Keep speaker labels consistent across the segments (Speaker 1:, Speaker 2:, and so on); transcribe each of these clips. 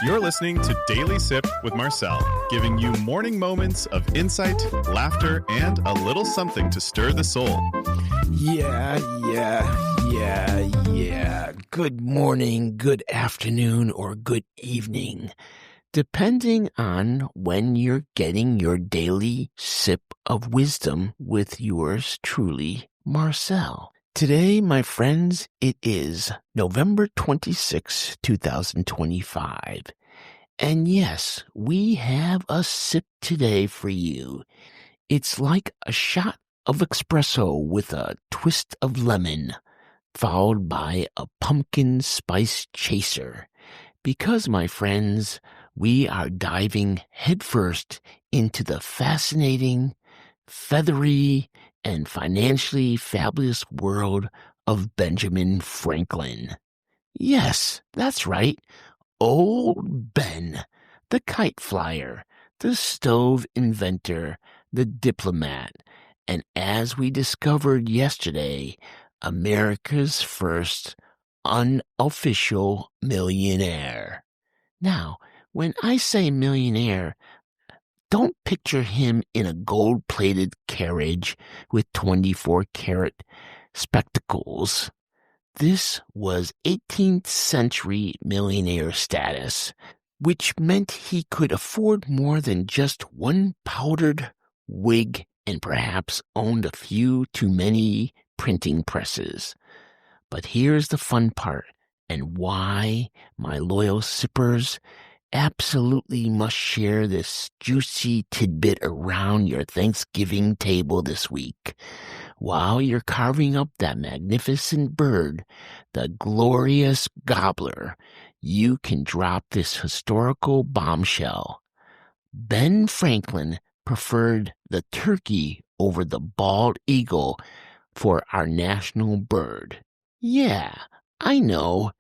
Speaker 1: You're listening to Daily Sip with Marcel, giving you morning moments of insight, laughter, and a little something to stir the soul.
Speaker 2: Yeah. Good morning, good afternoon, or good evening, depending on when you're getting your daily sip of wisdom with yours truly, Marcel. Today, my friends, it is November 26, 2025. And yes, we have a sip today for you. It's like a shot of espresso with a twist of lemon, followed by a pumpkin spice chaser. Because, my friends, we are diving headfirst into the fascinating, feathery, and financially fabulous world of Benjamin Franklin. Yes, that's right. Old Ben, the kite flyer, the stove inventor, the diplomat, and as we discovered yesterday, America's first unofficial millionaire. Now, when I say millionaire, don't picture him in a gold-plated carriage with 24-karat spectacles. This was 18th century millionaire status, which meant he could afford more than just one powdered wig and perhaps owned a few too many printing presses. But here's the fun part, and why my loyal sippers absolutely must share this juicy tidbit around your Thanksgiving table this week. While you're carving up that magnificent bird, the glorious gobbler, you can drop this historical bombshell. Ben Franklin preferred the turkey over the bald eagle for our national bird. Yeah, I know.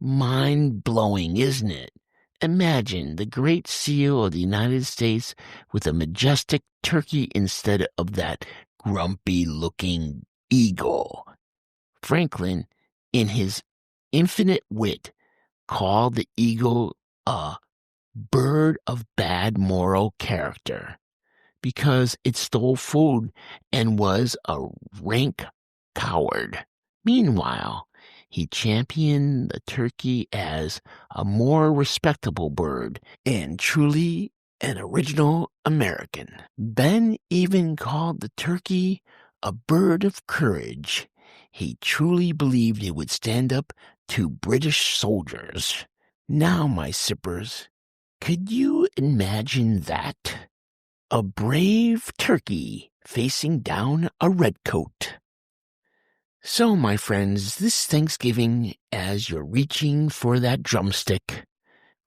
Speaker 2: Mind-blowing, isn't it? Imagine the Great Seal of the United States with a majestic turkey instead of that grumpy-looking eagle. Franklin, in his infinite wit, called the eagle a bird of bad moral character because it stole food and was a rank coward. Meanwhile, he championed the turkey as a more respectable bird and truly an original American. Ben even called the turkey a bird of courage. He truly believed it would stand up to British soldiers. Now, my sippers, could you imagine that? A brave turkey facing down a redcoat. So, my friends, this Thanksgiving, as you're reaching for that drumstick,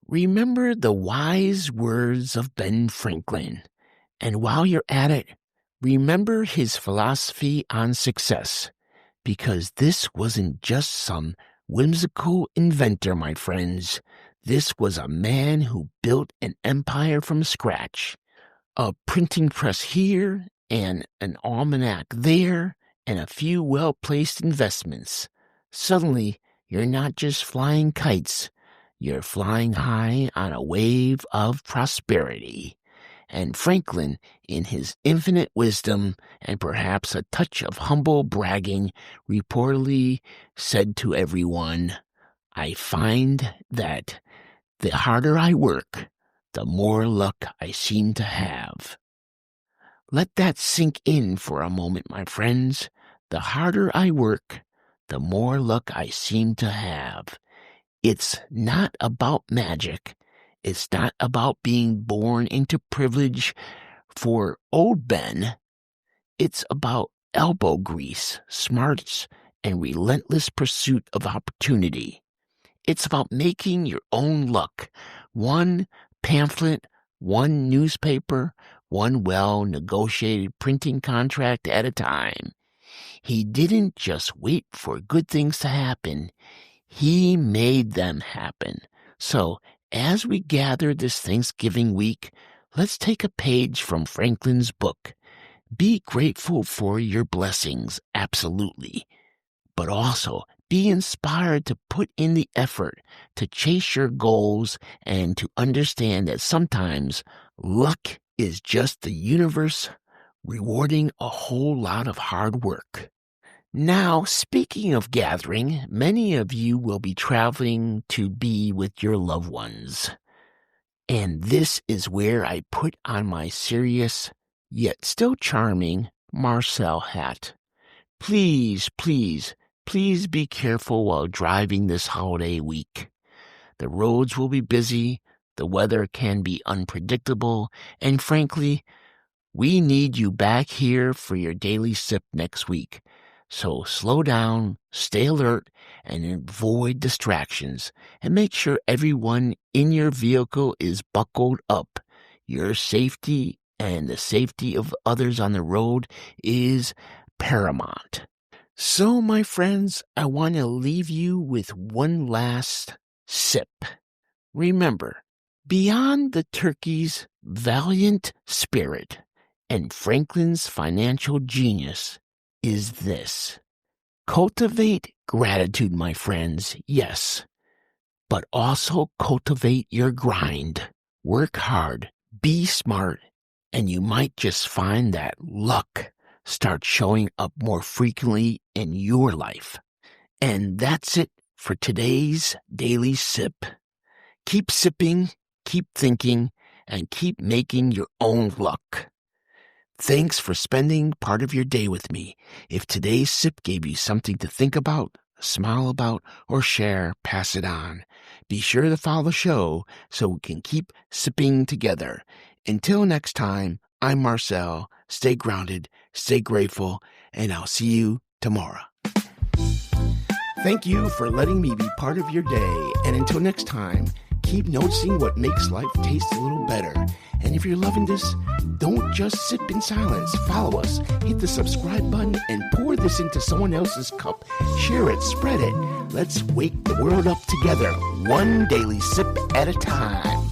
Speaker 2: remember the wise words of Ben Franklin. And while you're at it, remember his philosophy on success, because this wasn't just some whimsical inventor, my friends. This was a man who built an empire from scratch. A printing press here and an almanac there, and a few well-placed investments. Suddenly, you're not just flying kites, you're flying high on a wave of prosperity. And Franklin, in his infinite wisdom and perhaps a touch of humble bragging, reportedly said to everyone, "I find that the harder I work, the more luck I seem to have." Let that sink in for a moment, my friends. The harder I work, the more luck I seem to have. It's not about magic. It's not about being born into privilege for old Ben. It's about elbow grease, smarts, and relentless pursuit of opportunity. It's about making your own luck, one pamphlet, one newspaper, one well-negotiated printing contract at a time. He didn't just wait for good things to happen. He made them happen. So, as we gather this Thanksgiving week, let's take a page from Franklin's book. Be grateful for your blessings, absolutely. But also, Be inspired to put in the effort to chase your goals and to understand that sometimes luck is just the universe rewarding a whole lot of hard work. Now, speaking of gathering, many of you will be traveling to be with your loved ones. And this is where I put on my serious, yet still charming, Marcel hat. Please, please, please be careful while driving this holiday week. The roads will be busy, the weather can be unpredictable, and frankly, we need you back here for your daily sip next week. So slow down, stay alert, and avoid distractions, and make sure everyone in your vehicle is buckled up. Your safety and the safety of others on the road is paramount. So, my friends, I want to leave you with one last sip. Remember, beyond the turkey's valiant spirit and Franklin's financial genius is this. Cultivate gratitude, my friends, yes, but also cultivate your grind. Work hard, be smart, and you might just find that luck starts showing up more frequently in your life. And that's it for today's Daily Sip. Keep sipping, keep thinking, and keep making your own luck. Thanks for spending part of your day with me. If today's sip gave you something to think about, smile about, or share, pass it on. Be sure to follow the show so we can keep sipping together. Until next time, I'm Marcel. Stay grounded, stay grateful, and I'll see you tomorrow. Thank you for letting me be part of your day. And until next time, keep noticing what makes life taste a little better. And if you're loving this, don't just sip in silence. Follow us, hit the subscribe button, and pour this into someone else's cup. Share it, spread it. Let's wake the world up together, one daily sip at a time.